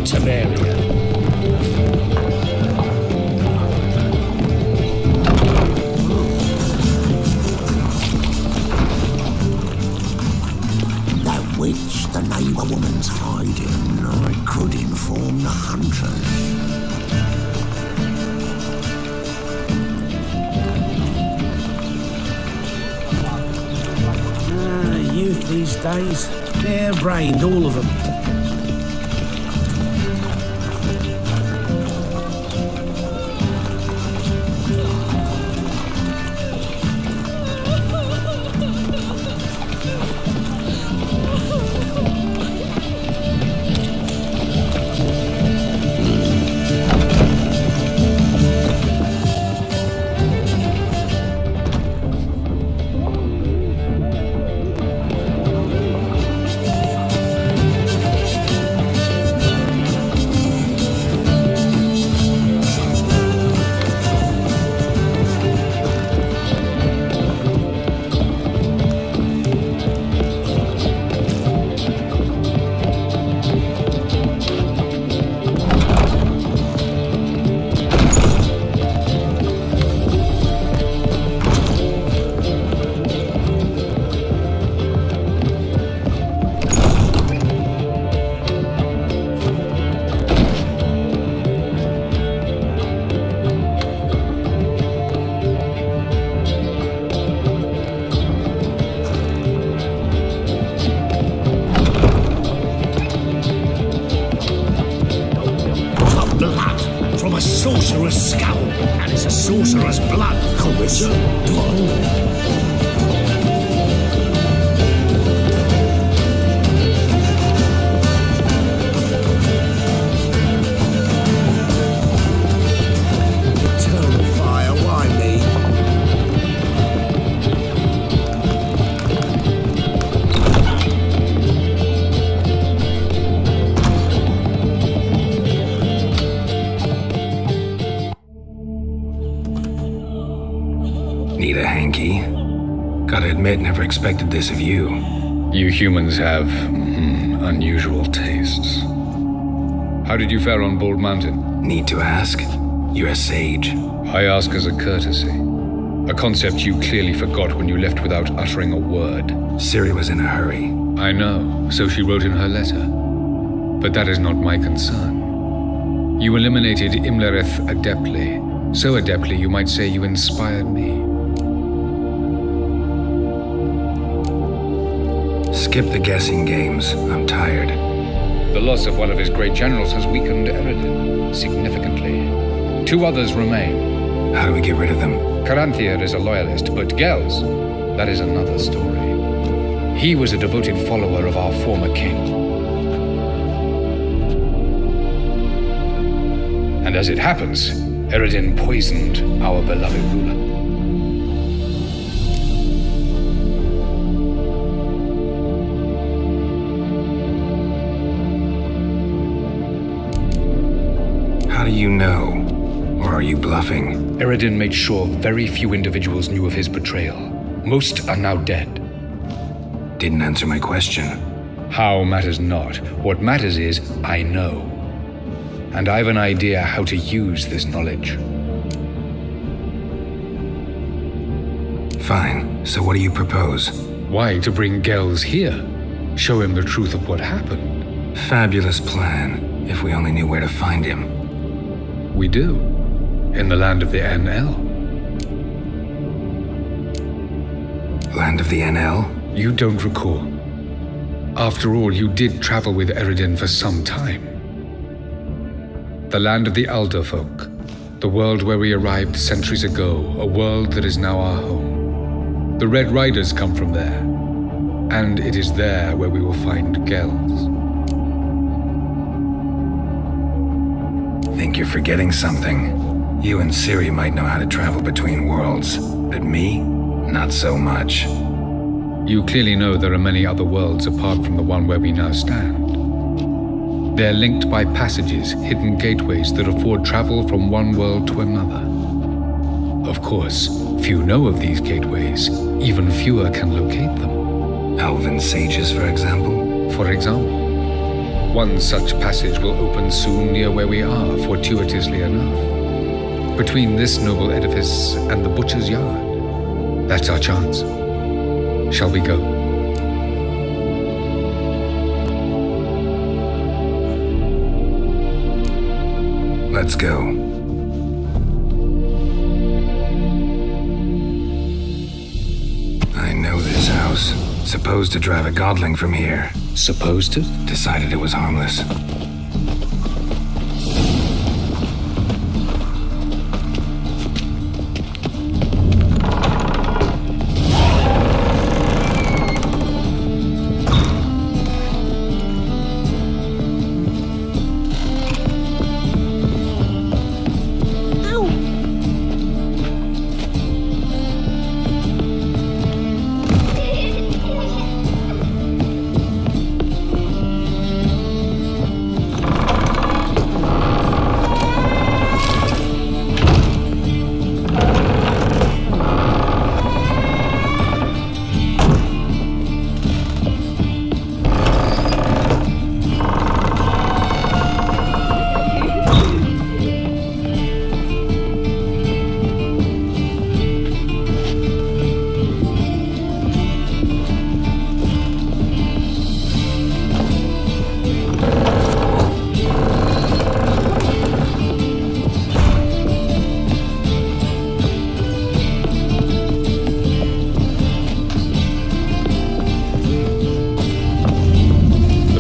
Temeria. That witch the neighbour woman's hiding, I could inform the hunters. Youth these days, bare-brained, all of them. A sorcerer's skull, and it's a sorcerer's blood. Eternal fire, why me? Need a hanky? Gotta admit, never expected this of you. You humans have unusual tastes. How did you fare on Bald Mountain? Need to ask? You're a sage. I ask as a courtesy. A concept you clearly forgot when you left without uttering a word. Ciri was in a hurry. I know, so she wrote in her letter. But that is not my concern. You eliminated Imlerith adeptly. So adeptly you might say you inspired me. Skip the guessing games. I'm tired. The loss of one of his great generals has weakened Eredin significantly. 2 others remain. How do we get rid of them? Caranthir is a loyalist, but Gels, that is another story. He was a devoted follower of our former king. And as it happens, Eredin poisoned our beloved ruler. How do you know? Or are you bluffing? Eredin made sure very few individuals knew of his betrayal. Most are now dead. Didn't answer my question. How matters not. What matters is, I know. And I've an idea how to use this knowledge. Fine. So what do you propose? Why, to bring Gels here. Show him the truth of what happened. Fabulous plan, if we only knew where to find him. We do. In the land of the NL. Land of the NL? You don't recall. After all, you did travel with Eredin for some time. The land of the Alder folk. The world where we arrived centuries ago. A world that is now our home. The Red Riders come from there. And it is there where we will find Gels. Think you're forgetting something. You and Ciri might know how to travel between worlds, but me, not so much. You clearly know there are many other worlds apart from the one where we now stand. They're linked by passages, hidden gateways that afford travel from one world to another. Of course, few know of these gateways, even fewer can locate them. Elven sages, for example? For example. One such passage will open soon near where we are, fortuitously enough. Between this noble edifice and the butcher's yard. That's our chance. Shall we go? Let's go. I know this house. Supposed to drive a godling from here. Supposed to? Decided it was harmless.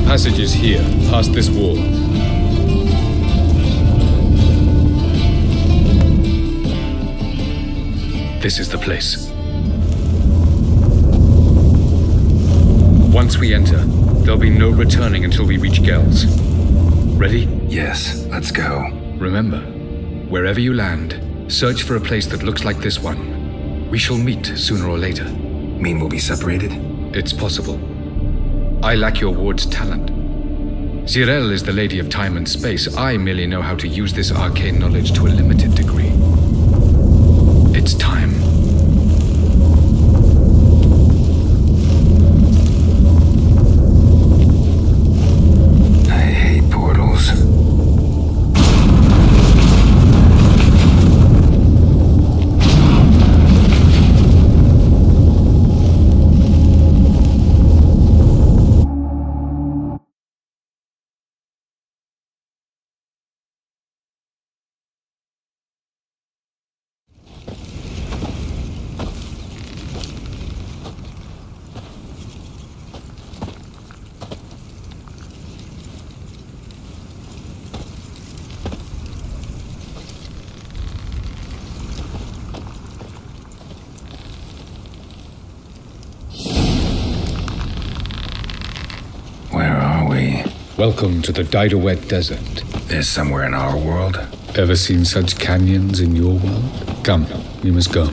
Passage is here, past this wall. This is the place. Once we enter, there'll be no returning until we reach Gel's. Ready? Yes, let's go. Remember, wherever you land, search for a place that looks like this one. We shall meet sooner or later. Mean we'll be separated? It's possible. I lack your ward's talent. Zirel is the lady of time and space. I merely know how to use this arcane knowledge to a limited degree. It's time. I hate portals. Welcome to the Didowet Desert. There's somewhere in our world. Ever seen such canyons in your world? Come, we must go.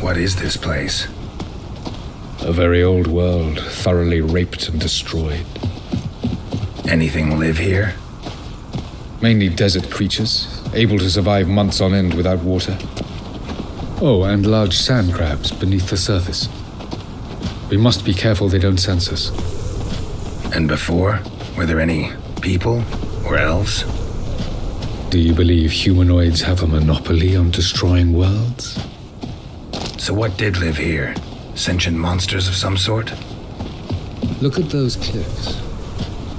What is this place? A very old world, thoroughly raped and destroyed. Anything live here? Mainly desert creatures, able to survive months on end without water. Oh, and large sand crabs beneath the surface. We must be careful they don't sense us. And before, were there any people or elves? Do you believe humanoids have a monopoly on destroying worlds? So what did live here? Sentient monsters of some sort? Look at those cliffs.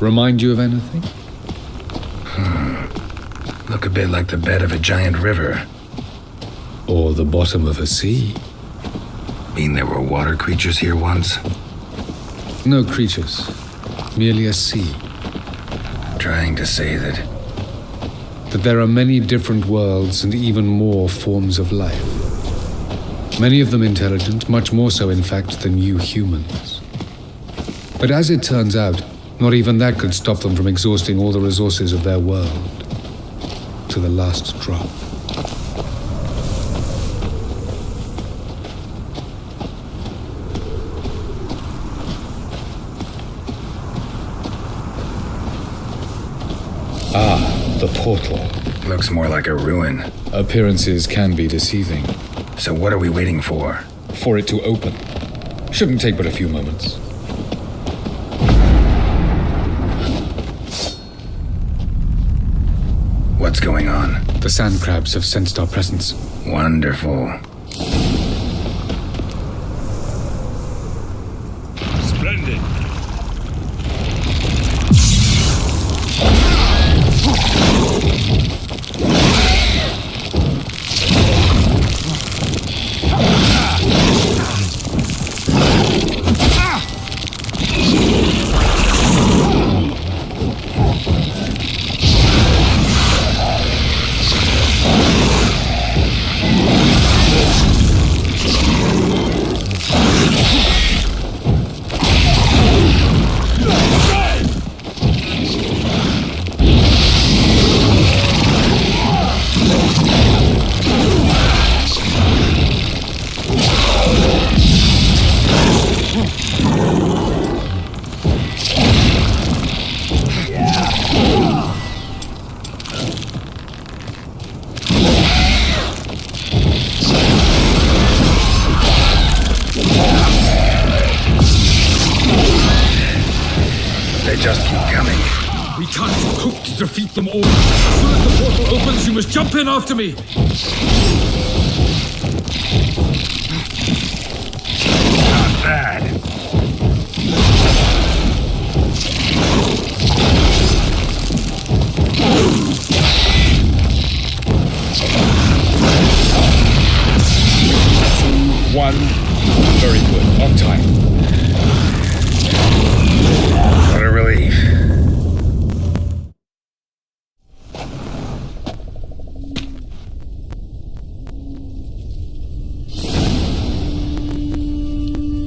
Remind you of anything? Look a bit like the bed of a giant river. Or the bottom of a sea. Mean there were water creatures here once? No creatures. Merely a sea. Trying to say that there are many different worlds and even more forms of life. Many of them intelligent, much more so in fact than you humans. But as it turns out, not even that could stop them from exhausting all the resources of their world. To the last drop. The portal. looks more like a ruin. Appearances can be deceiving. So what are we waiting for? for it to open. Shouldn't take but a few moments. What's going on? The sand crabs have sensed our presence. Wonderful. Splendid. They just keep coming. We can't hope to defeat them all. As soon as the portal opens, you must jump in after me. Not bad. One. Very good. On time. What a relief.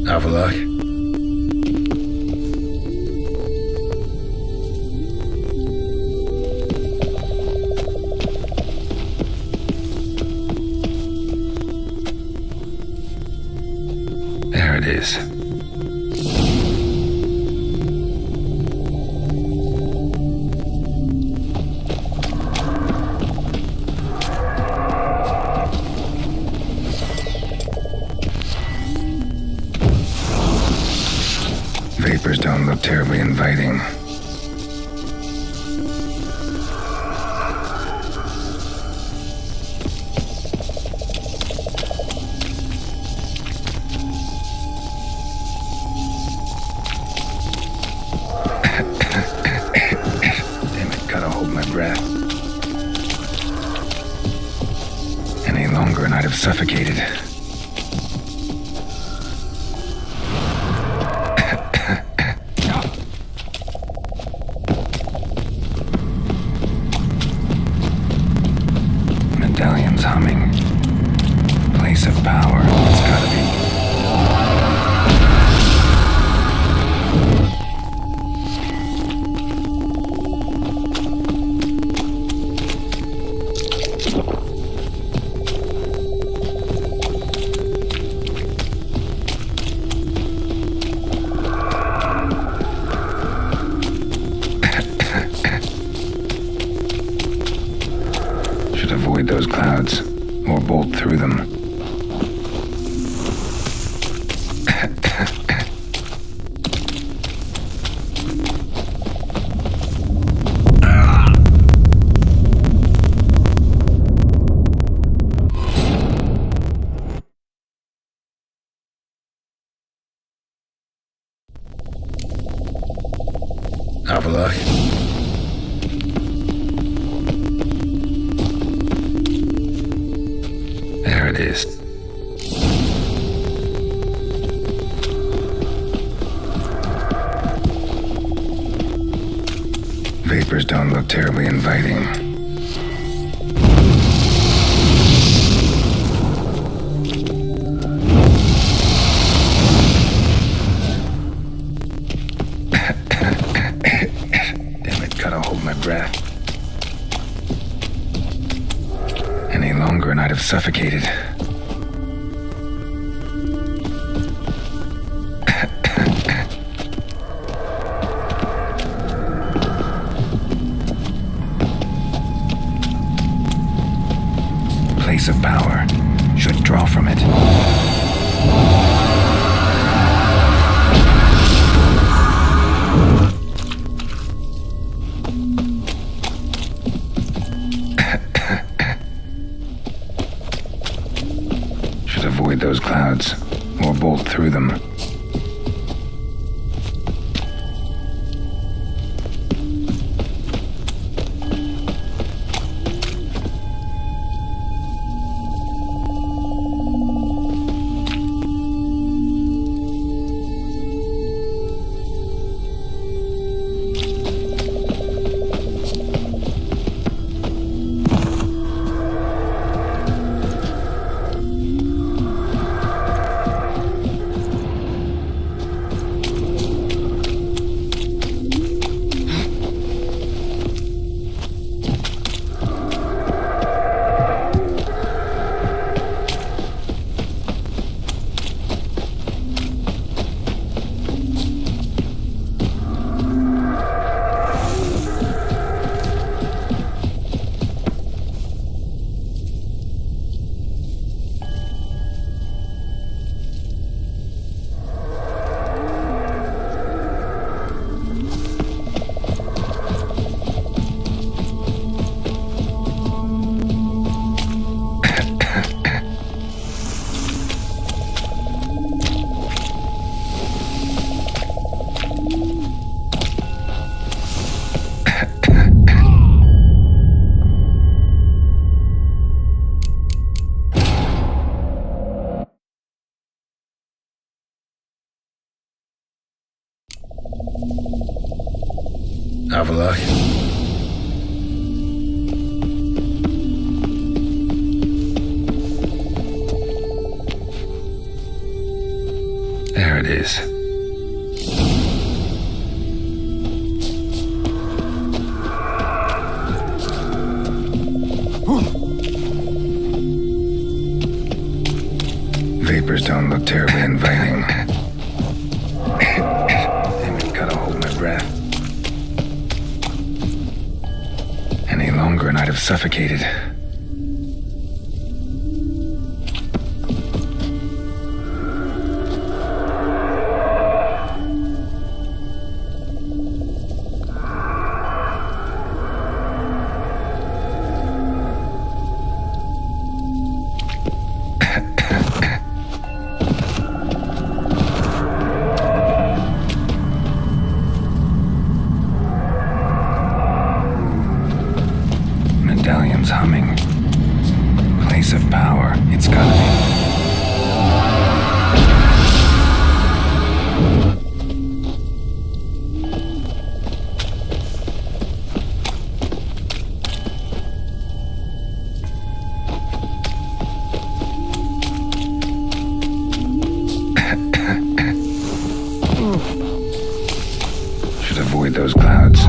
Avallac'h? There it is. Vapors don't look terribly inviting. Damn it, gotta hold my breath. Any longer and I'd have suffocated. Medallion's humming. Place of power. It's gotta be. Should avoid those clouds, or bolt through them. Avallac'h? There it is. Vapors don't look terribly inviting. Damn it, gotta hold my breath. Any longer and I'd have suffocated. Place of power. Should draw from it. Should avoid those clouds, or bolt through them. Avalok. There it is. Vapors don't look terribly inviting. Damn it, gotta hold my breath. Any longer and I'd have suffocated. Medallion's humming. Place of power. It's gotta be. Should avoid those clouds,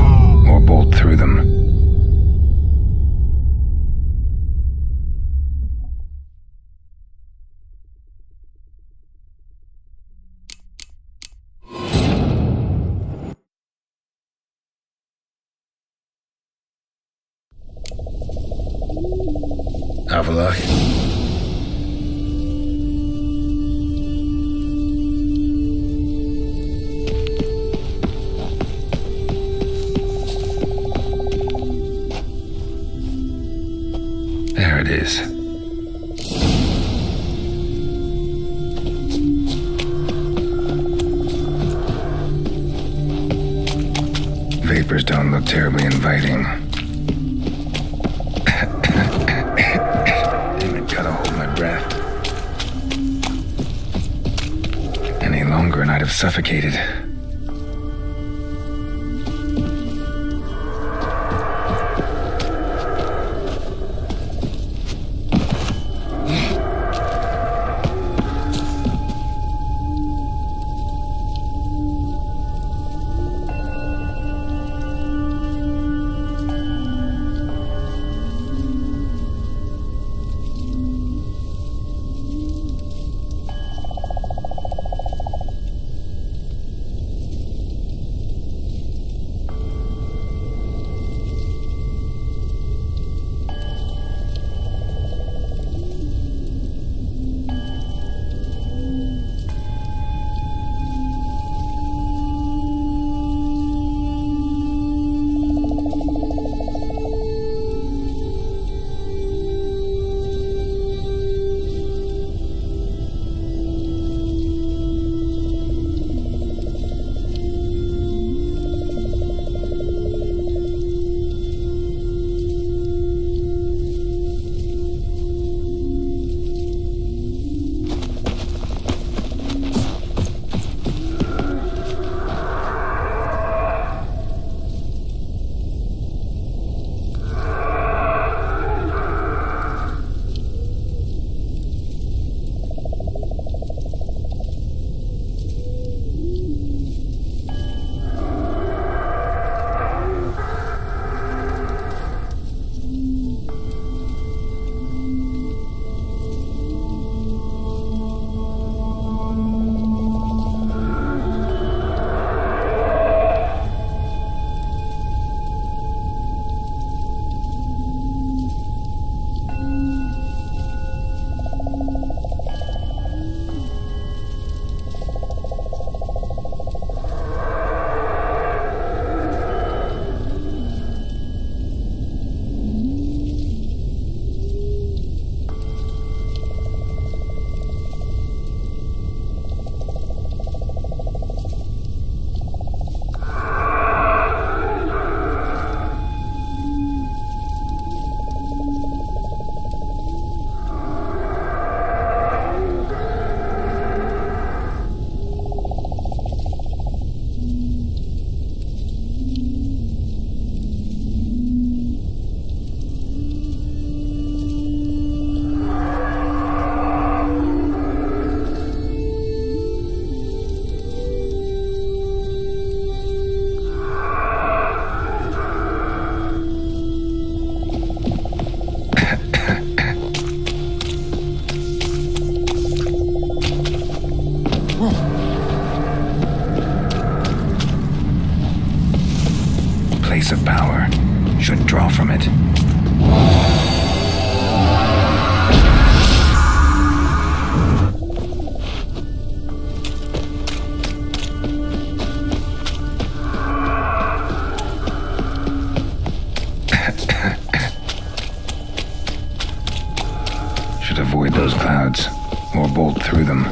or bolt through them. Avalok. There it is. Vapors don't look terribly inviting. Gotta hold my breath. Any longer and I'd have suffocated. place of power should draw from it. Should avoid those clouds, or bolt through them.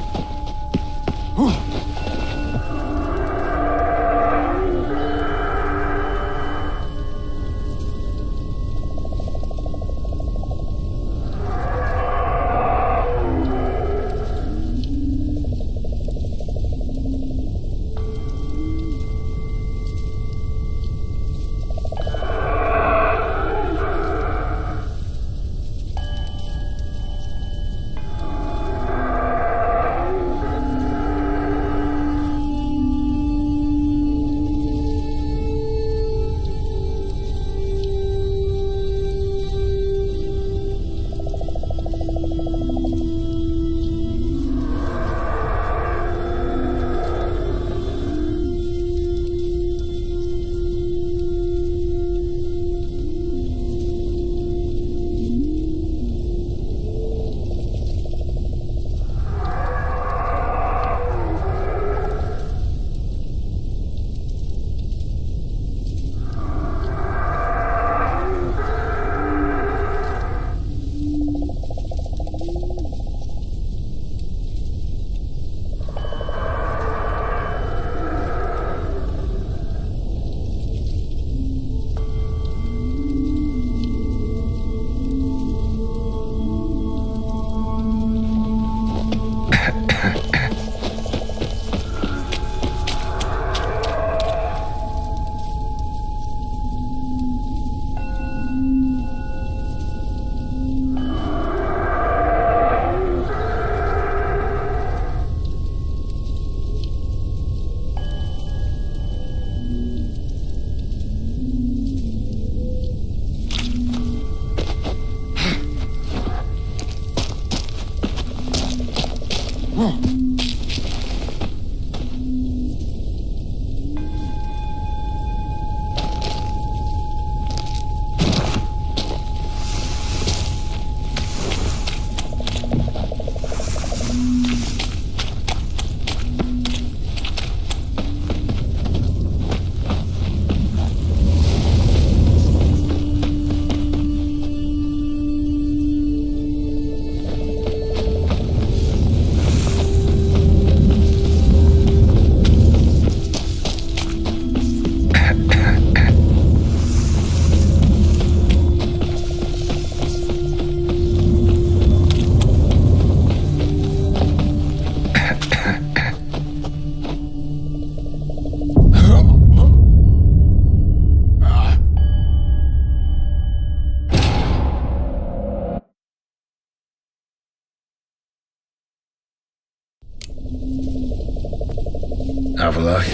Avalok.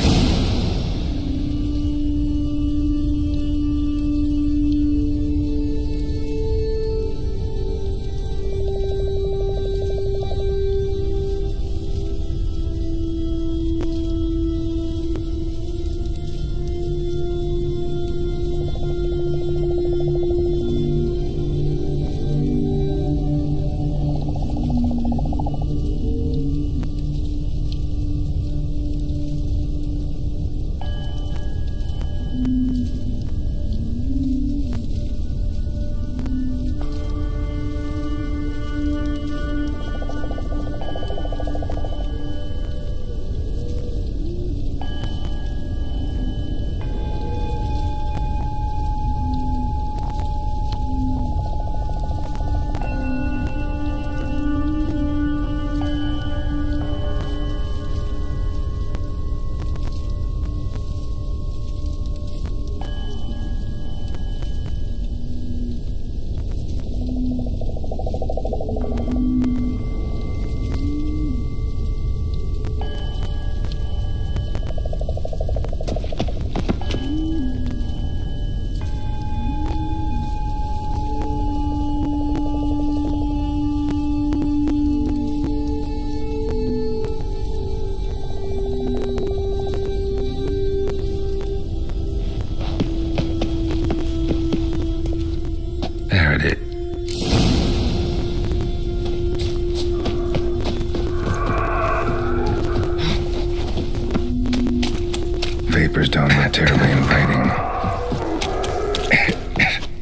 Vapors don't look terribly inviting.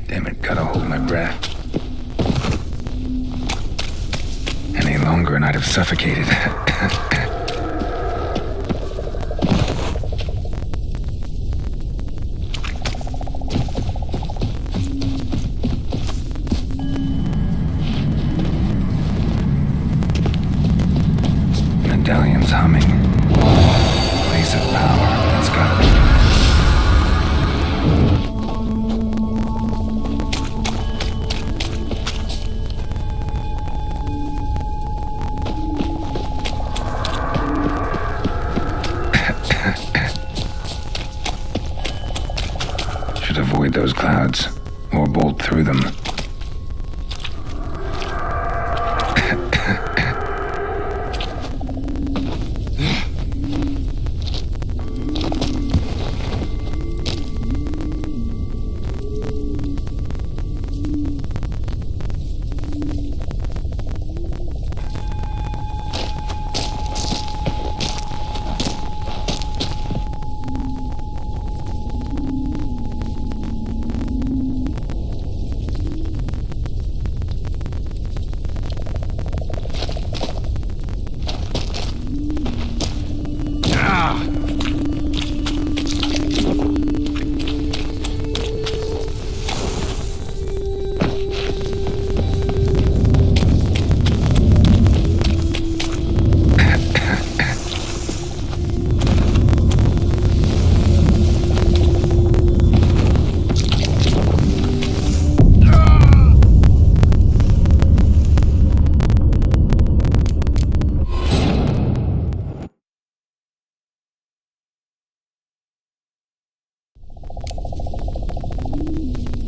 Damn it, gotta hold my breath. Any longer and I'd have suffocated. Medallion's humming. Place of power, that's gotta be. Should avoid those clouds, or bolt through them.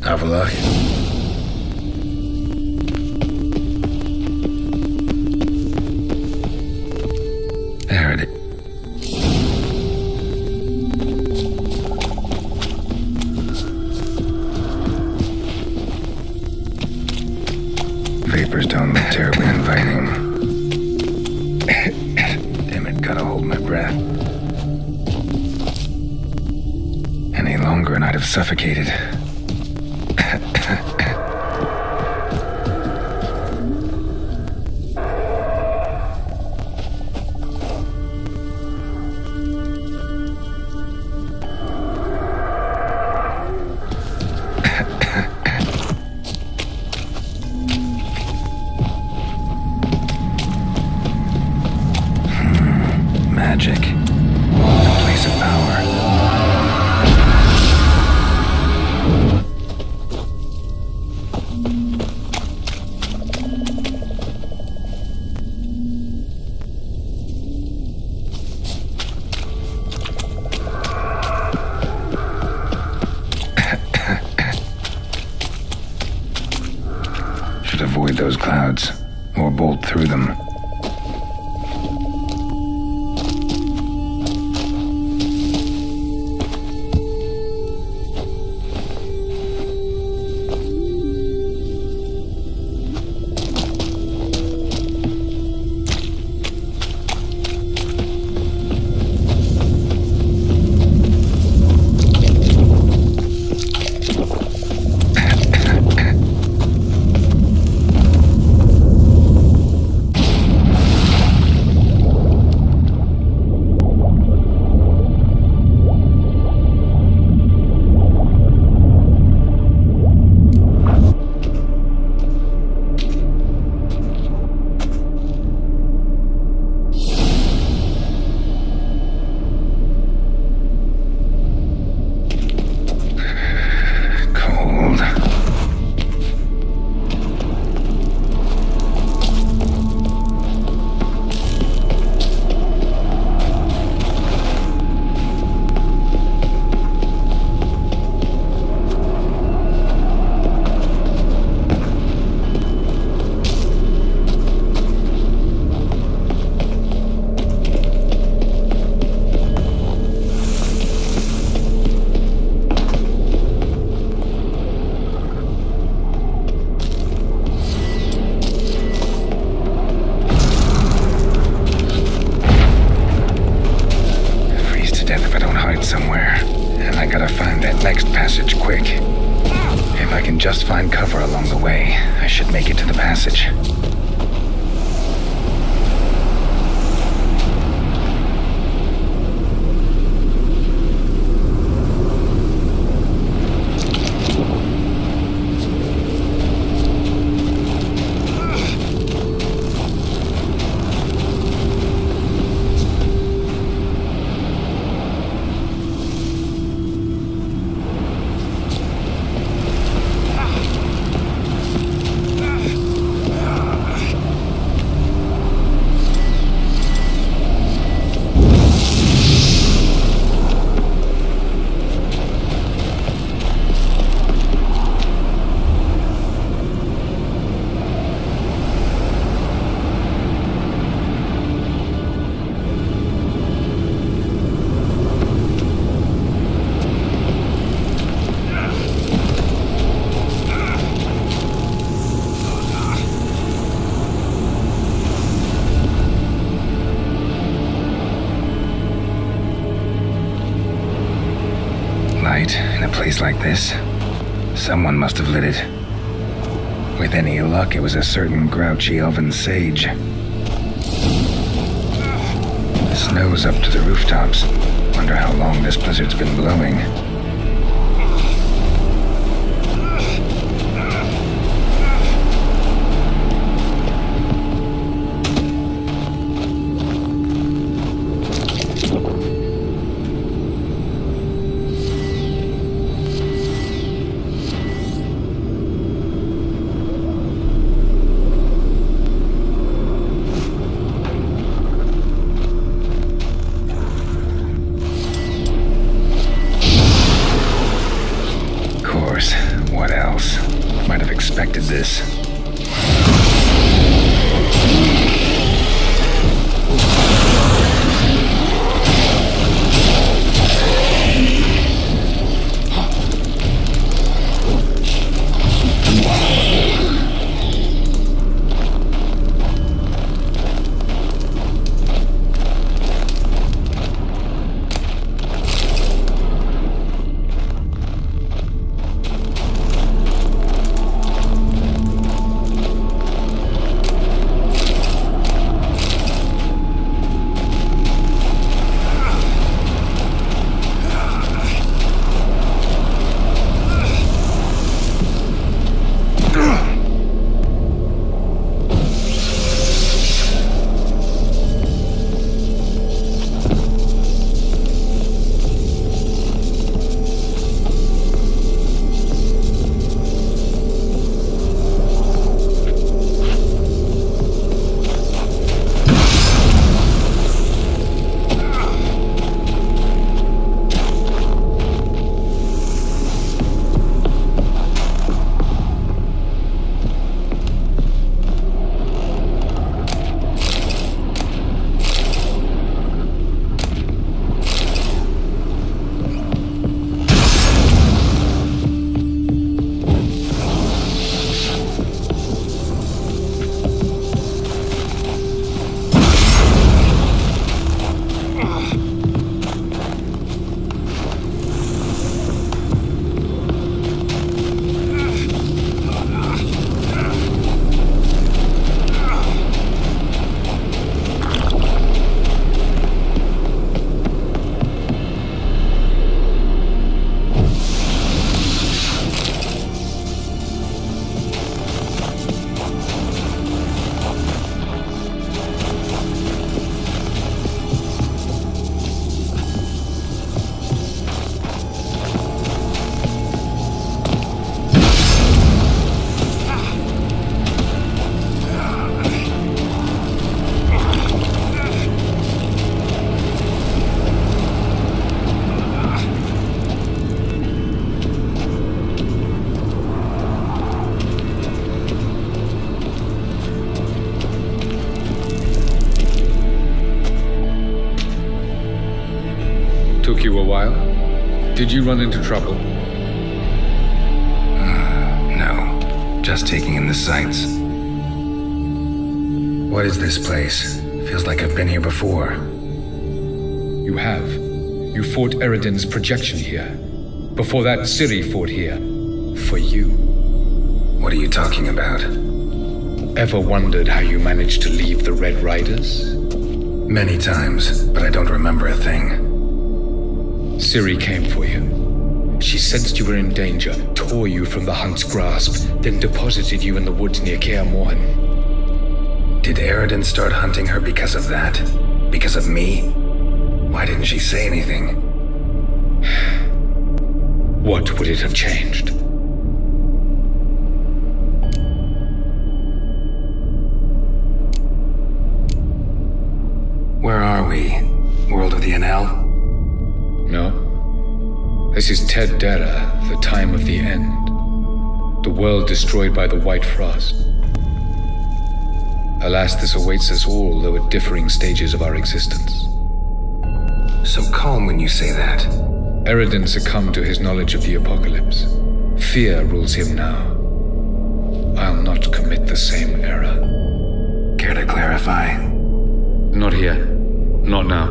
Have a look. There it is. Vapors don't look terribly inviting. Damn it, gotta hold my breath. Any longer and I'd have suffocated. Magic. The place of power. Should avoid those clouds, or bolt through them. just find cover along the way. I should make it to the passage. In a place like this, someone must have lit it. With any luck, it was a certain grouchy elven sage. The snow's up to the rooftops. Wonder how long this blizzard's been blowing. What else? Might have expected this. Took you a while? Did you run into trouble? No. Just taking in the sights. What is this place? Feels like I've been here before. You have. You fought Eridan's projection here. Before that, Ciri fought here. For you. What are you talking about? Ever wondered how you managed to leave the Red Riders? Many times, but I don't remember a thing. Ciri came for you. She sensed you were in danger, tore you from the Hunt's grasp, then deposited you in the woods near Kaer Morhen. Did Eredin start hunting her because of that? Because of me? Why didn't she say anything? What would it have changed? Where are we? World of the Enel? No. This is Ted Dera, the time of the end. The world destroyed by the White Frost. Alas, this awaits us all, though at differing stages of our existence. So calm when you say that. Eredin succumbed to his knowledge of the apocalypse. Fear rules him now. I'll not commit the same error. Care to clarify? Not here. Not now.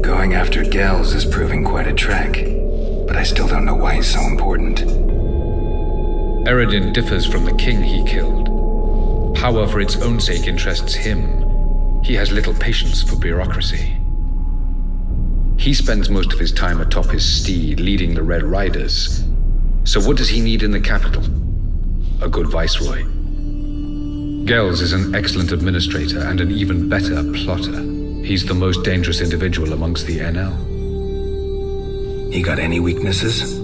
Going after Gels is proving quite a trek, but I still don't know why he's so important. Eredin differs from the king he killed. Power for its own sake interests him. He has little patience for bureaucracy. He spends most of his time atop his steed, leading the Red Riders. So what does he need in the capital? A good viceroy. Gels is an excellent administrator and an even better plotter. He's the most dangerous individual amongst the Enel. He got any weaknesses?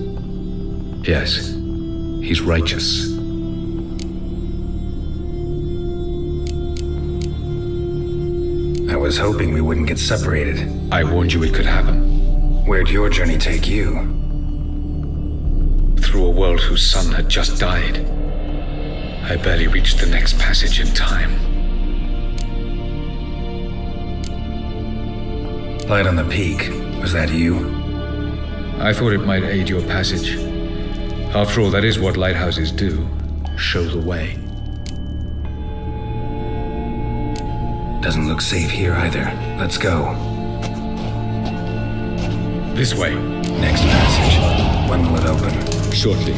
Yes, he's righteous. I was hoping we wouldn't get separated. I warned you it could happen. Where'd your journey take you? Through a world whose sun had just died. I barely reached the next passage in time. Light on the peak. Was that you? I thought it might aid your passage. After all, that is what lighthouses do. Show the way. Doesn't look safe here either. Let's go. This way. Next passage. When will it open? Shortly.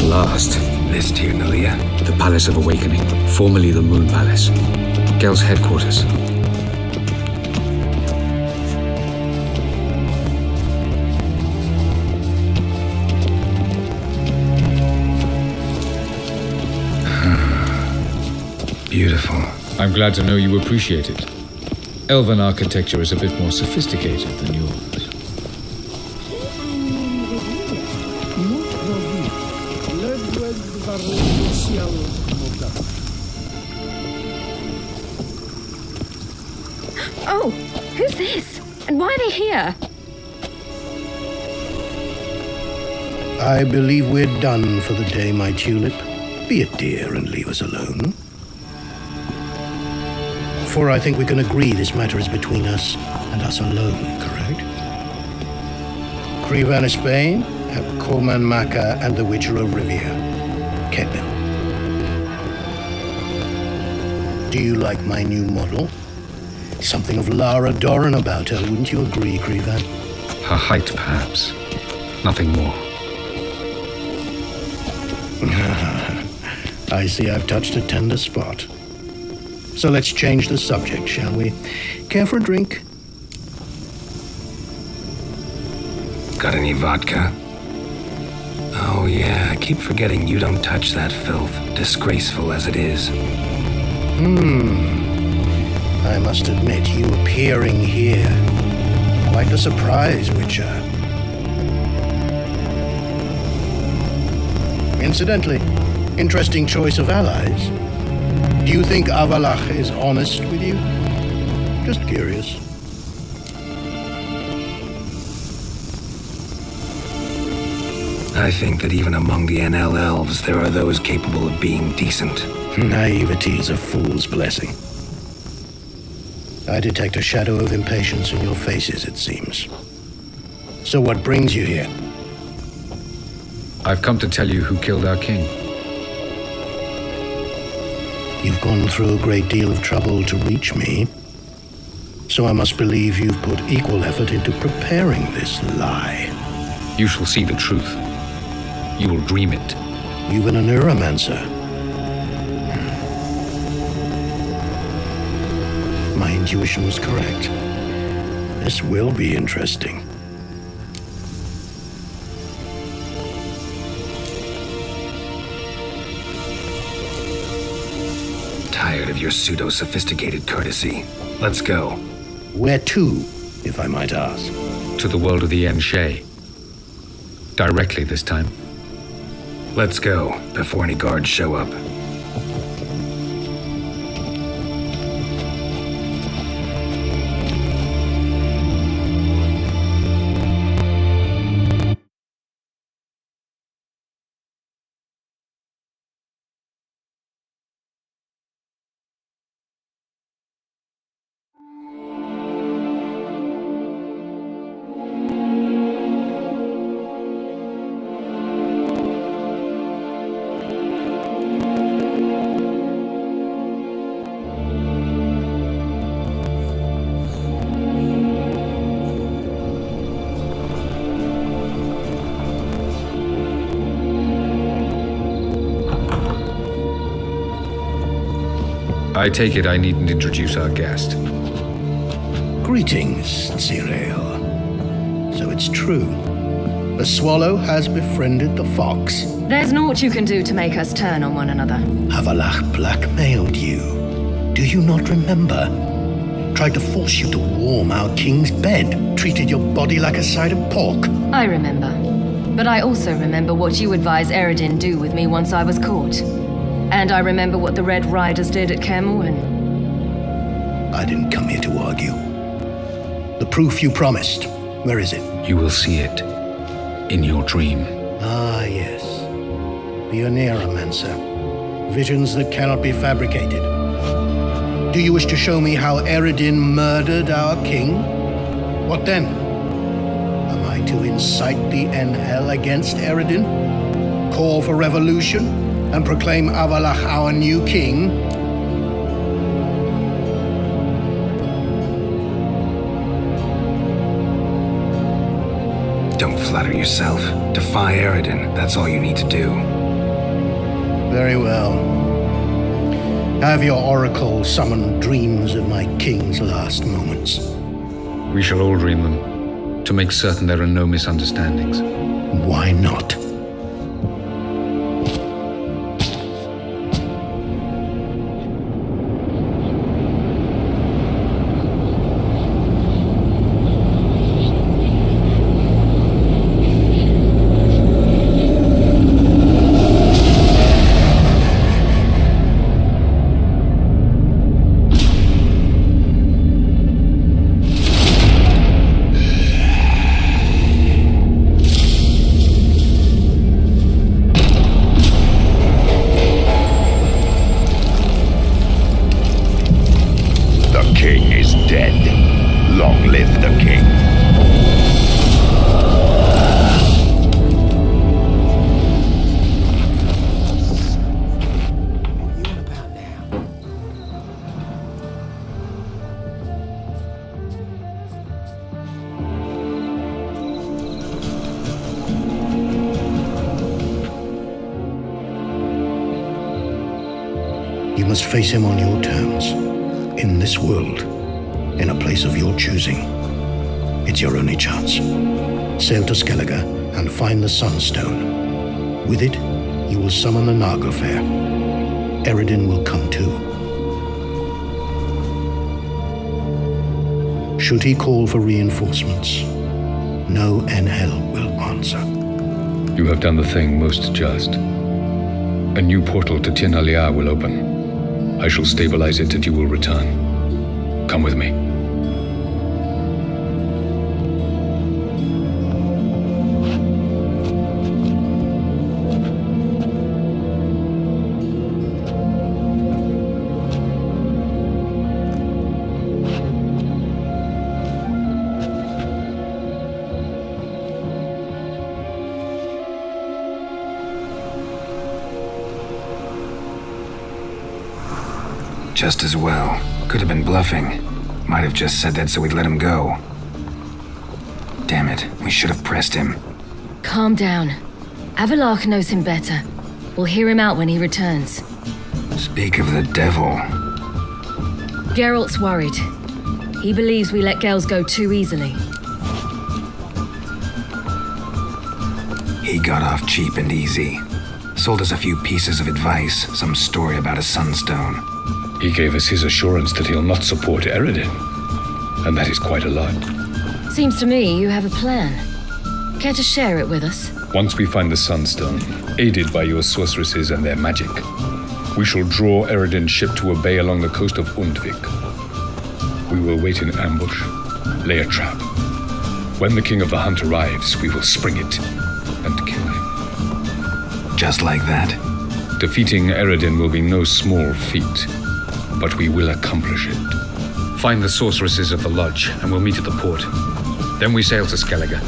Last. This Tirnalia? The Palace of Awakening, formerly the Moon Palace. Gel's headquarters. Beautiful. I'm glad to know you appreciate it. Elven architecture is a bit more sophisticated than yours. Oh, who's this? And why are they here? I believe we're done for the day, my tulip. Be a dear and leave us alone. For I think we can agree this matter is between us and us alone, correct? Crevan of Spain, Corman Maca, and the Witcher of Rivia. Keppel. Do you like my new model? Something of Lara Doran about her, wouldn't you agree, Crevan? Her height, perhaps. Nothing more. I see I've touched a tender spot. So let's change the subject, shall we? Care for a drink? Got any vodka? Oh yeah, I keep forgetting you don't touch that filth, disgraceful as it is. I must admit, you appearing here, quite a surprise, Witcher. Incidentally, interesting choice of allies. Do you think Avallac'h is honest with you? Just curious. I think that even among the NL elves, there are those capable of being decent. Naivety is a fool's blessing. I detect a shadow of impatience in your faces, it seems. So what brings you here? I've come to tell you who killed our king. You've gone through a great deal of trouble to reach me, so I must believe you've put equal effort into preparing this lie. You shall see the truth. You will dream it. You've been a neuromancer. My intuition was correct. This will be interesting. Tired of your pseudo-sophisticated courtesy. Let's go. Where to, if I might ask? To the world of the Enshe. Directly this time. Let's go, before any guards show up. I take it I needn't introduce our guest. Greetings, Cyril. So it's true. The swallow has befriended the fox. There's naught you can do to make us turn on one another. Avallac'h blackmailed you. Do you not remember? Tried to force you to warm our king's bed. Treated your body like a side of pork. I remember. But I also remember what you advised Eredin do with me once I was caught. And I remember what the Red Riders did at Kaer Morhen. I didn't come here to argue. The proof you promised, where is it? You will see it. In your dream. Ah, yes. The Oneiromancer. Visions that cannot be fabricated. Do you wish to show me how Eredin murdered our king? What then? Am I to incite the NL against Eredin? Call for revolution? And proclaim Avallac'h our new king? Don't flatter yourself. Defy Eredin. That's all you need to do. Very well. Have your oracle summon dreams of my king's last moments. We shall all dream them, to make certain there are no misunderstandings. Why not? king is dead. Long live the king. You must face him on your terms, in this world, in a place of your choosing. It's your only chance. Sail to Skellige and find the Sunstone. With it, you will summon the Naga Fair. Eredin will come too. Should he call for reinforcements, no Enhel will answer. You have done the thing most just. A new portal to Tir na Liar will open. I shall stabilize it and you will return. Come with me. Just as well. Could have been bluffing. Might have just said that so we'd let him go. Damn it, we should have pressed him. Calm down. Avalach knows him better. We'll hear him out when he returns. Speak of the devil. Geralt's worried. He believes we let Gels go too easily. He got off cheap and easy. Sold us a few pieces of advice, some story about a sunstone. He gave us his assurance that he'll not support Eredin. And that is quite a lot. Seems to me you have a plan. Care to share it with us? Once we find the Sunstone, aided by your sorceresses and their magic, we shall draw Eredin's ship to a bay along the coast of Undvik. We will wait in ambush, lay a trap. When the King of the Hunt arrives, we will spring it and kill him. Just like that. Defeating Eredin will be no small feat, but we will accomplish it. Find the sorceresses of the lodge, and we'll meet at the port. Then we sail to Skellige.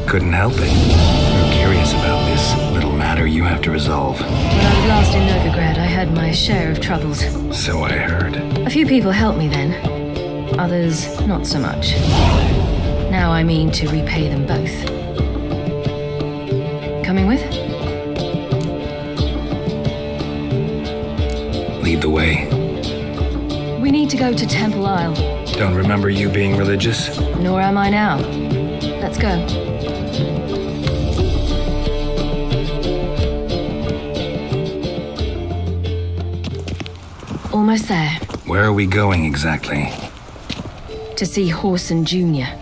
Couldn't help it. I'm curious about this little matter you have to resolve. When I was last in Novigrad, I had my share of troubles. So I heard. A few people helped me then. Others, not so much. Now I mean to repay them both. Coming with? Lead the way. We need to go to Temple Isle. Don't remember you being religious? Nor am I now. Let's go. Almost there. Where are we going exactly? To see Horson Jr.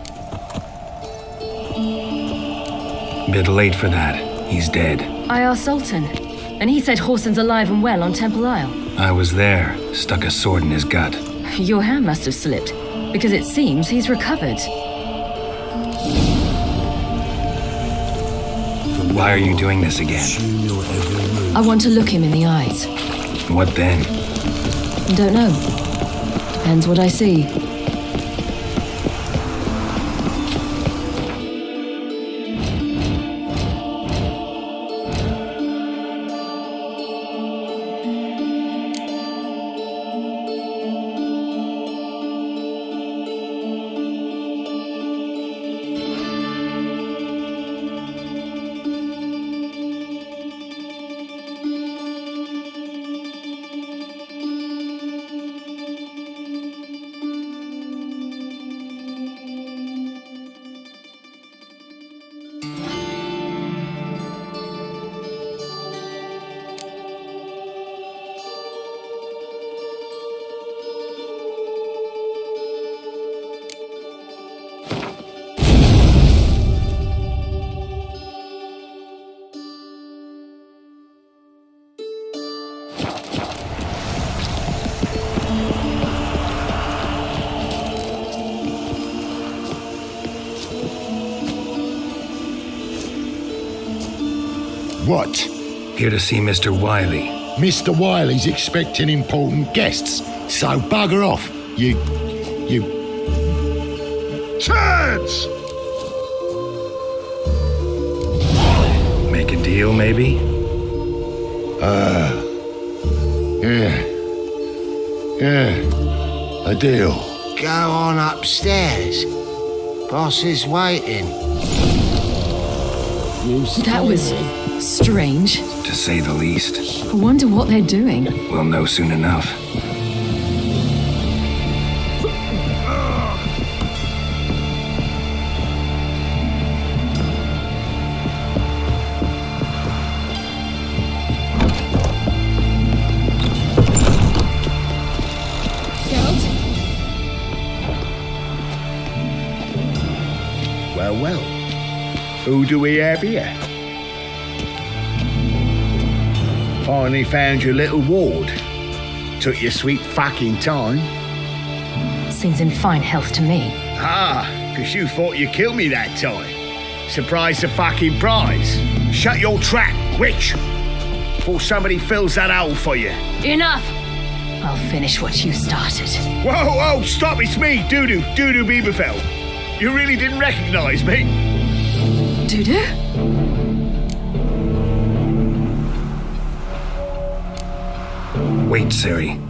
Bit late for that. He's dead. I asked Sultan, and he said Horson's alive and well on Temple Isle. I was there. Stuck a sword in his gut. Your hand must have slipped, because it seems he's recovered. Why are you doing this again? I want to look him in the eyes. What then? Don't know. Depends what I see. What? Here to see Mr. Wiley. Mr. Wiley's expecting important guests, so bugger off, you... turds! Make a deal, maybe? Yeah, a deal. Go on upstairs. Boss is waiting. That was strange. To say the least. I wonder what they're doing. We'll know soon enough. Well. Who do we have here? Finally found your little ward. Took your sweet fucking time. Seems in fine health to me. Because you thought you killed me that time. Surprise the fucking prize. Shut your trap, witch! Before somebody fills that hole for you. Enough! I'll finish what you started. Whoa, stop, it's me, Dudu Bieberfeld. You really didn't recognize me? Dudu? Wait, Ciri.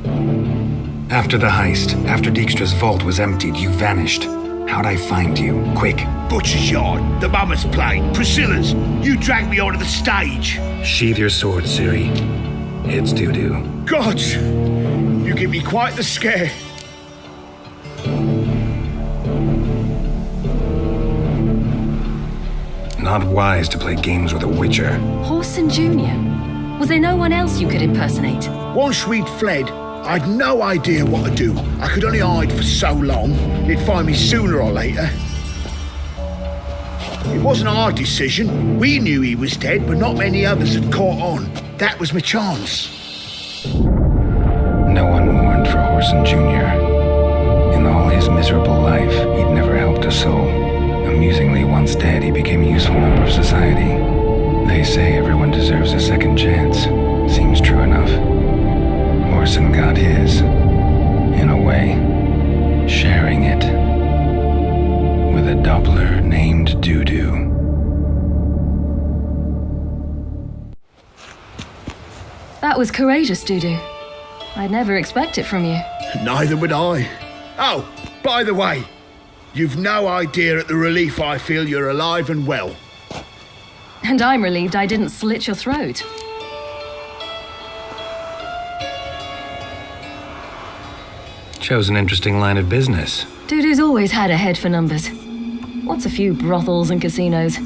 After the heist, after Dijkstra's vault was emptied, you vanished. How'd I find you? Quick. Butcher's Yard, the Mama's Plane, Priscilla's. You dragged me onto the stage. Sheathe your sword, Ciri. It's Dudu. God, you give me quite the scare. Not wise to play games with a witcher. Horson Jr. Was there no one else you could impersonate? Once we'd fled, I'd no idea what to do. I could only hide for so long. They'd find me sooner or later. It wasn't our decision. We knew he was dead, but not many others had caught on. That was my chance. No one mourned for Horson Jr. In all his miserable life, he'd never helped a soul. Amusingly, once dead, he became a useful member of society. They say everyone deserves a second chance. Seems true enough. Horson got his, in a way, sharing it with a Doppler named Dudu. That was courageous, Dudu. I'd never expect it from you. Neither would I. Oh, by the way, you've no idea at the relief I feel you're alive and well. And I'm relieved I didn't slit your throat. Chose an interesting line of business. Dudu's always had a head for numbers. What's a few brothels and casinos?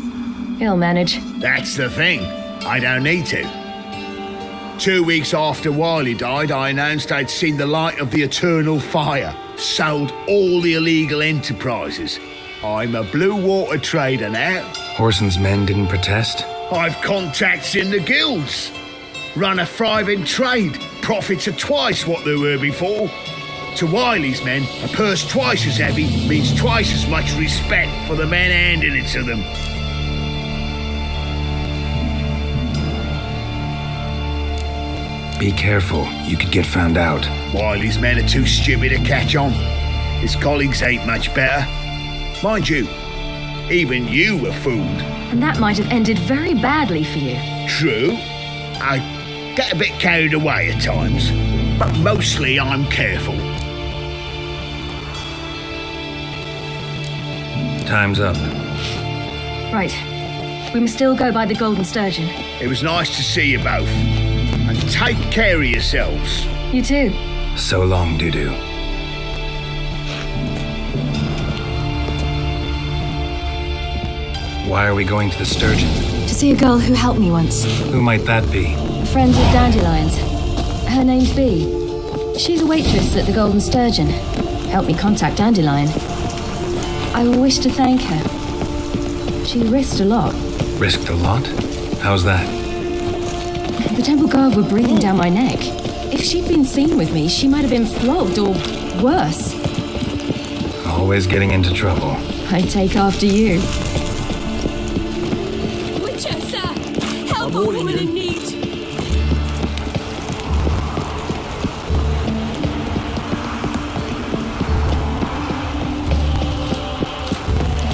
He'll manage. That's the thing. I don't need to. 2 weeks after Wiley died, I announced I'd seen the light of the eternal fire. Sold all the illegal enterprises. I'm a blue water trader now. Horson's men didn't protest? I've contacts in the guilds. Run a thriving trade. Profits are twice what they were before. To Wiley's men, a purse twice as heavy means twice as much respect for the men handing it to them. Be careful, you could get found out. Wiley's men are too stupid to catch on. His colleagues ain't much better. Mind you, even you were fooled. And that might have ended very badly for you. True. I get a bit carried away at times, but mostly I'm careful. Time's up. Right. We must still go by the Golden Sturgeon. It was nice to see you both. And take care of yourselves. You too. So long, Dudu. Why are we going to the Sturgeon? To see a girl who helped me once. Who might that be? A friend with dandelions. Her name's Bee. She's a waitress at the Golden Sturgeon. Helped me contact Dandelion. I wish to thank her. She risked a lot. Risked a lot? How's that? The Temple Guard were breathing down my neck. If she'd been seen with me, she might have been flogged or worse. Always getting into trouble. I'd take after you. Witcher, sir! Help calling woman you. in need.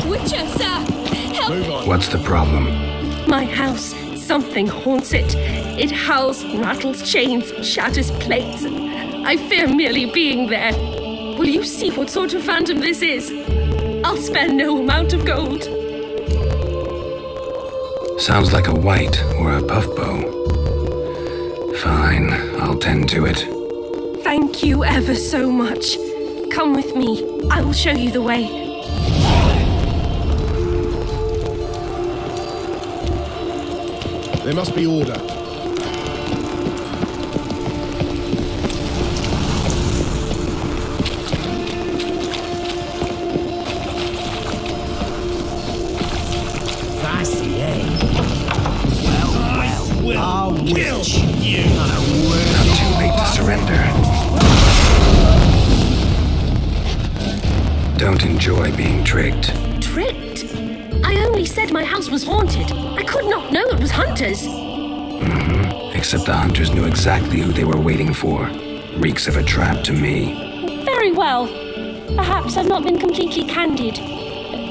Witcher, sir! Help! Move on. What's the problem? My house. Something haunts it. It howls, rattles chains, shatters plates. I fear merely being there. Will you see what sort of phantom this is? I'll spare no amount of gold. Sounds like a white or a puff bow. Fine, I'll tend to it. Thank you ever so much. Come with me. I will show you the way. There must be order. Fancy, eh? Well, I'll witch you. Not too late to surrender. Don't enjoy being tricked. Tricked? I only said my house was haunted. I could not know it was hunters. Except the hunters knew exactly who they were waiting for. Reeks of a trap to me. Very well. Perhaps I've not been completely candid.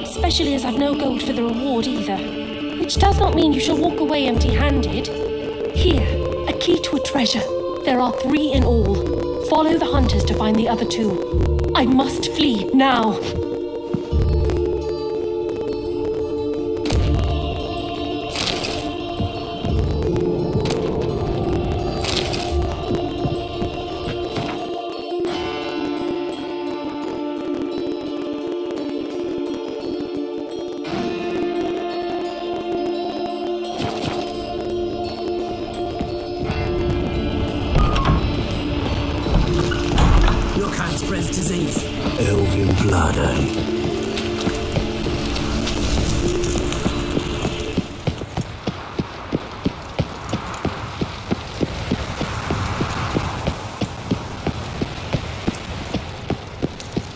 Especially as I've no gold for the reward either. Which does not mean you shall walk away empty-handed. Here, a key to a treasure. There are 3 in all. Follow the hunters to find the other 2. I must flee now. Your kind spreads disease. Elven blood, eh?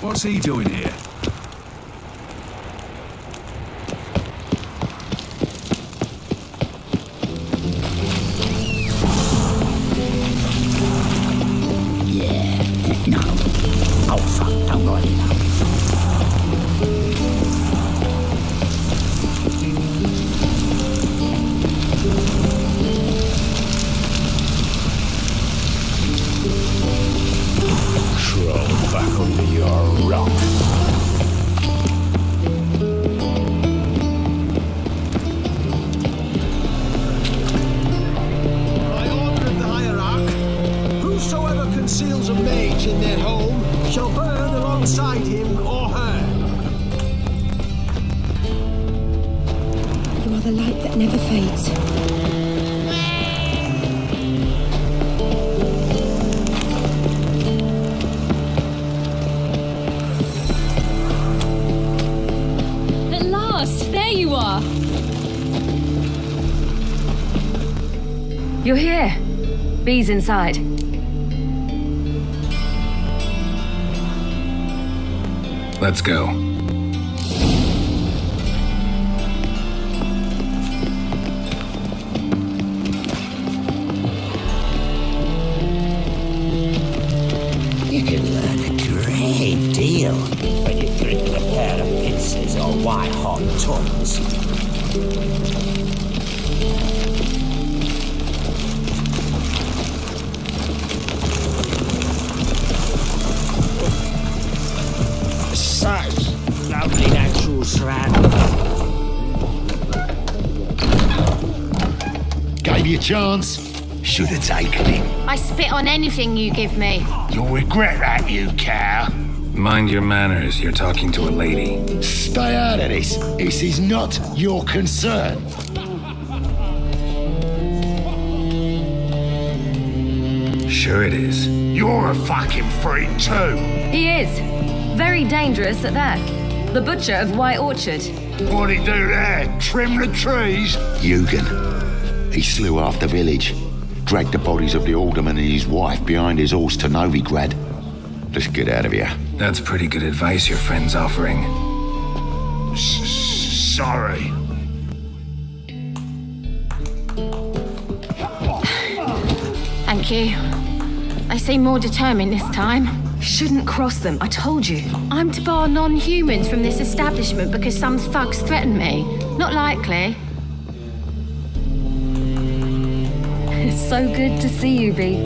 What's he doing here? No. Oh, fuck, don't worry now. Crawl back under your rock. By order of the hierarch, whosoever conceals a mage in their home shall burn alongside him or her. You are the light that never fades. At last, there you are. You're here. Bee's inside. Let's go. You can learn a great deal when you drink a pair of pincers or white-hot tongues. Such lovely natural surroundings. Gave you a chance. Should have taken it. I spit on anything you give me. You'll regret that, you cow. Mind your manners, you're talking to a lady. Stay out of this. This is not your concern. Sure it is. You're a fucking freak too. He is. Very dangerous at that. The butcher of White Orchard. What'd he do there? Trim the trees? Eugen. He slew half the village. Dragged the bodies of the alderman and his wife behind his horse to Novigrad. Let's get out of here. That's pretty good advice your friend's offering. Sorry. Thank you. They seem more determined this time. Shouldn't cross them, I told you. I'm to bar non-humans from this establishment because some thugs threaten me. Not likely. It's so good to see you, Bee.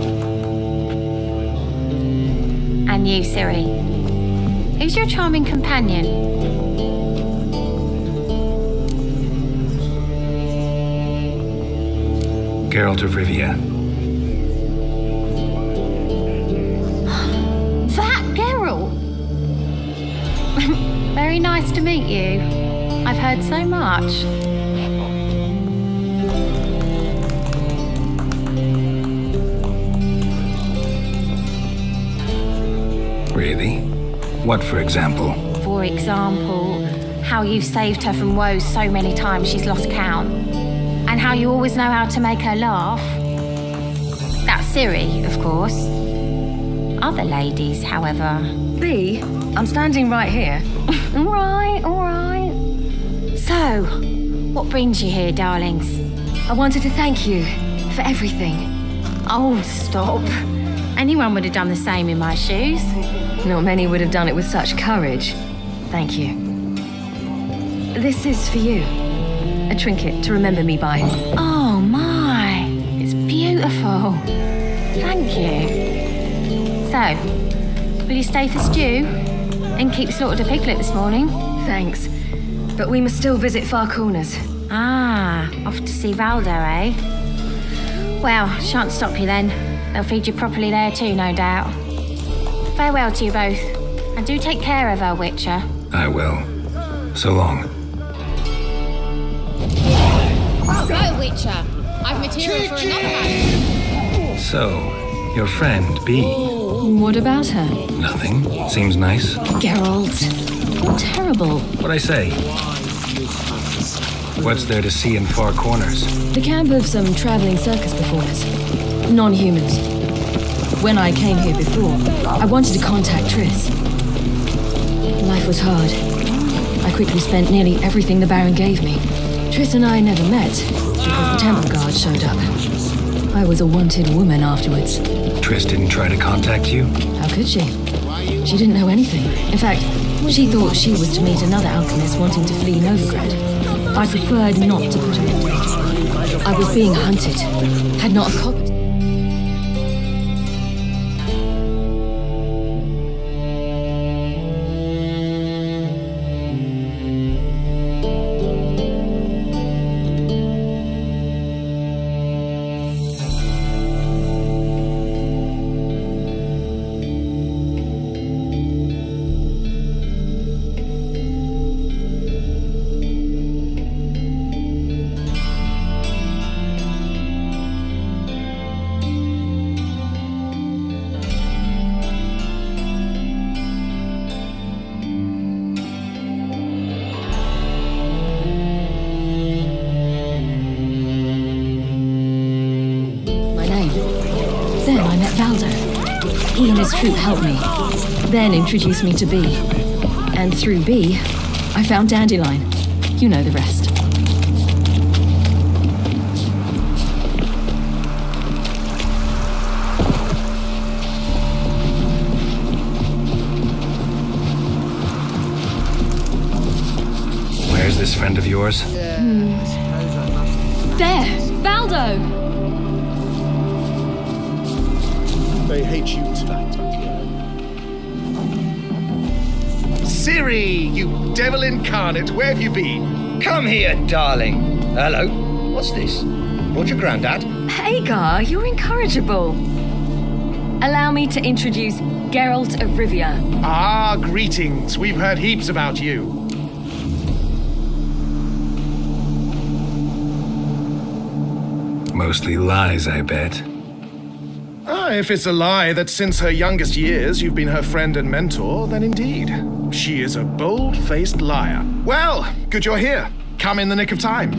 And you, Ciri. Who's your charming companion? Geralt of Rivia. That Geralt! Very nice to meet you. I've heard so much. Really? What, for example? For example, how you've saved her from woes so many times she's lost count. And how you always know how to make her laugh. That's Ciri, of course. Other ladies, however. Bee, I'm standing right here. All right. So, what brings you here, darlings? I wanted to thank you for everything. Oh, stop. Anyone would have done the same in my shoes. Not many would have done it with such courage. Thank you. This is for you. A trinket to remember me by. Oh my, it's beautiful. Thank you. So, will you stay for stew? Innkeep slaughtered a piglet this morning. Thanks. But we must still visit Far Corners. Ah, off to see Valdo, eh? Well, shan't stop you then. They'll feed you properly there too, no doubt. Farewell to you both. And do take care of her, Witcher. I will. So long. Go, Witcher. I've material for another man. So, your friend, Bee. What about her? Nothing. Seems nice. Geralt. You're terrible. What'd I say? What's there to see in Far Corners? The camp of some traveling circus performers. Non-humans. When I came here before, I wanted to contact Triss. Life was hard. I quickly spent nearly everything the Baron gave me. Triss and I never met because the temple guard showed up. I was a wanted woman afterwards. Triss didn't try to contact you? How could she? She didn't know anything. In fact, she thought she was to meet another alchemist wanting to flee Novigrad. I preferred not to put her in danger. I was being hunted. Had not a copy. He and his troop helped me, then introduced me to Bee. And through Bee, I found Dandelion. You know the rest. Where's this friend of yours? There! Valdo! They hate you tonight. Ciri, you devil incarnate, where have you been? Come here, darling. Hello. What's this? Brought your granddad? Hagar, you're incorrigible. Allow me to introduce Geralt of Rivia. Ah, greetings. We've heard heaps about you. Mostly lies, I bet. If it's a lie that since her youngest years you've been her friend and mentor, then indeed, she is a bold-faced liar. Well, good you're here. Come in the nick of time.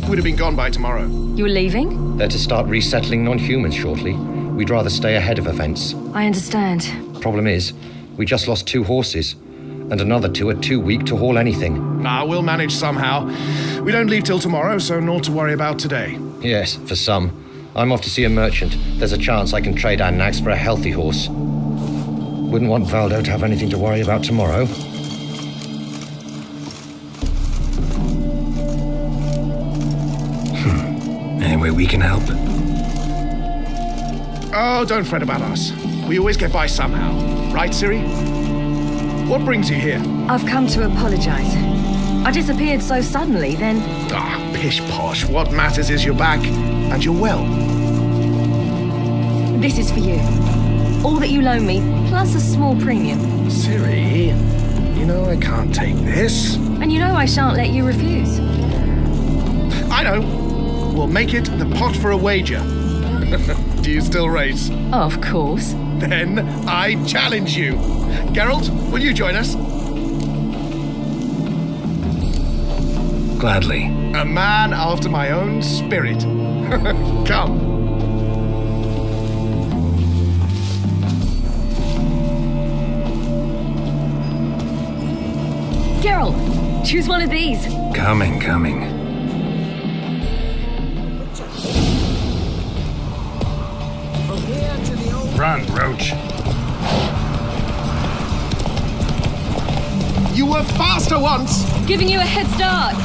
We'd have been gone by tomorrow. You're leaving? They're to start resettling non-humans shortly. We'd rather stay ahead of events. I understand. Problem is, we just lost 2 horses, and another 2 are too weak to haul anything. We'll manage somehow. We don't leave till tomorrow, so naught to worry about today. Yes, for some. I'm off to see a merchant. There's a chance I can trade our nags for a healthy horse. Wouldn't want Valdo to have anything to worry about tomorrow. Any way we can help? Oh, don't fret about us. We always get by somehow. Right, Ciri? What brings you here? I've come to apologize. I disappeared so suddenly, then... Ah, pish-posh. What matters is you're back, and you're well. This is for you. All that you loan me, plus a small premium. Ciri, you know I can't take this. And you know I shan't let you refuse. I know. We'll make it the pot for a wager. Do you still race? Of course. Then I challenge you. Geralt, will you join us? Gladly. A man after my own spirit. Come. Geralt, choose one of these. Coming. Run, Roach. You were faster once! Giving you a head start.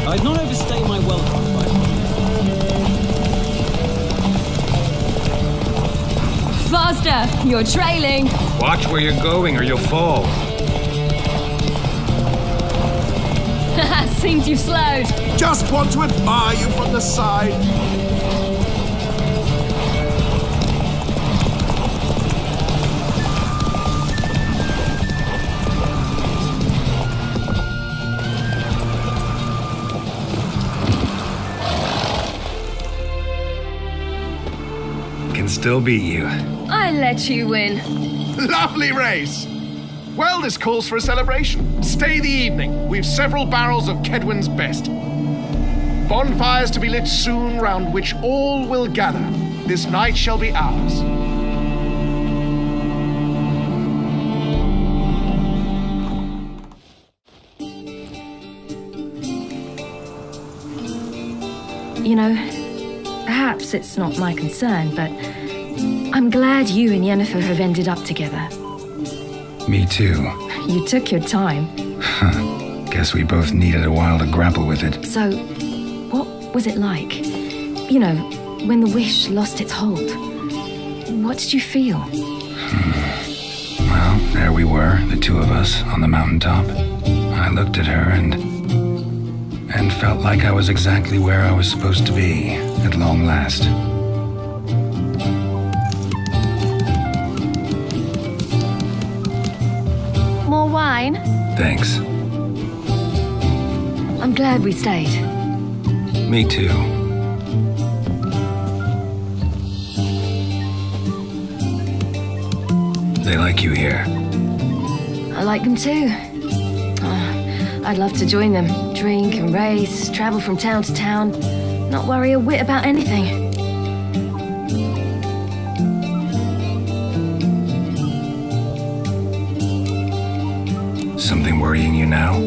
I'd not overstay my welcome by Faster! You're trailing. Watch where you're going or you'll fall. Seems you've slowed. Just want to admire you from the side. Can still beat you. I let you win. Lovely race! Well, this calls for a celebration. Stay the evening. We've several barrels of Kedwen's best. Bonfires to be lit soon, round which all will gather. This night shall be ours. You know, perhaps it's not my concern, but I'm glad you and Yennefer have ended up together. Me too. You took your time. Guess we both needed a while to grapple with it. So, what was it like? You know, when the wish lost its hold. What did you feel? Well, there we were, the two of us, on the mountaintop. I looked at her and felt like I was exactly where I was supposed to be, at long last. More wine? Thanks. I'm glad we stayed. Me too. They like you here. I like them too. I'd love to join them. Drink and race, travel from town to town, not worry a whit about anything. Something worrying you now?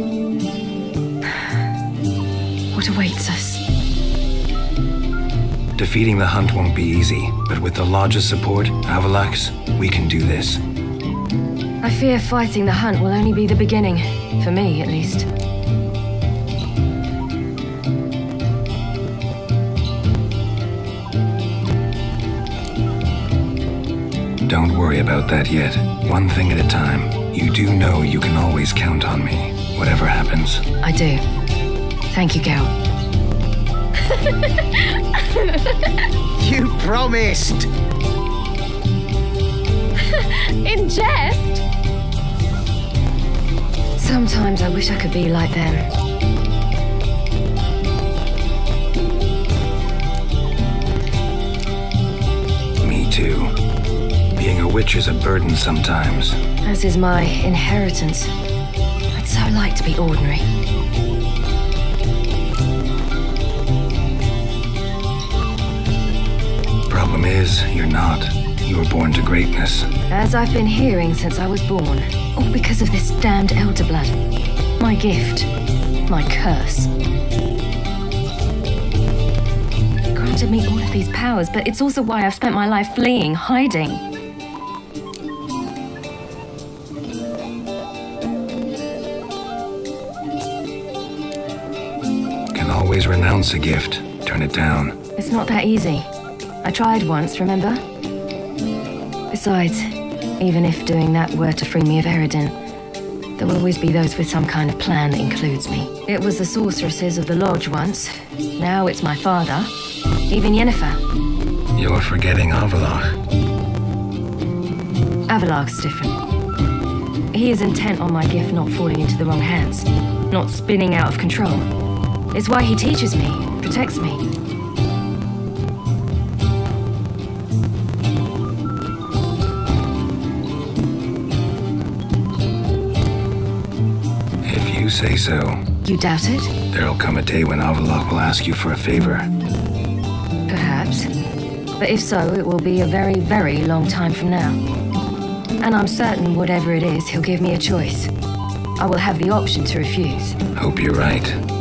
What awaits us? Defeating the hunt won't be easy, but with the Lodge's support, Avalax, we can do this. I fear fighting the hunt will only be the beginning. For me, at least. Don't worry about that yet. One thing at a time. You do know you can always count on me, whatever happens. I do. Thank you, Geralt. You promised! In jest? Sometimes I wish I could be like them. Me too. Being a witch is a burden sometimes. As is my inheritance. I'd so like to be ordinary. Problem is, you're not. You were born to greatness. As I've been hearing since I was born. All because of this damned elder blood. My gift. My curse. It granted me all of these powers, but it's also why I've spent my life fleeing, hiding. Can always renounce a gift. Turn it down. It's not that easy. I tried once, remember? Besides, even if doing that were to free me of Eredin, there will always be those with some kind of plan that includes me. It was the sorceresses of the Lodge once. Now it's my father. Even Yennefer. You're forgetting Avallac'h. Avallac'h's different. He is intent on my gift not falling into the wrong hands, not spinning out of control. It's why he teaches me, protects me. You say so. You doubt it? There'll come a day when Avallac'h will ask you for a favor. Perhaps. But if so, it will be a very, very long time from now. And I'm certain whatever it is, he'll give me a choice. I will have the option to refuse. Hope you're right.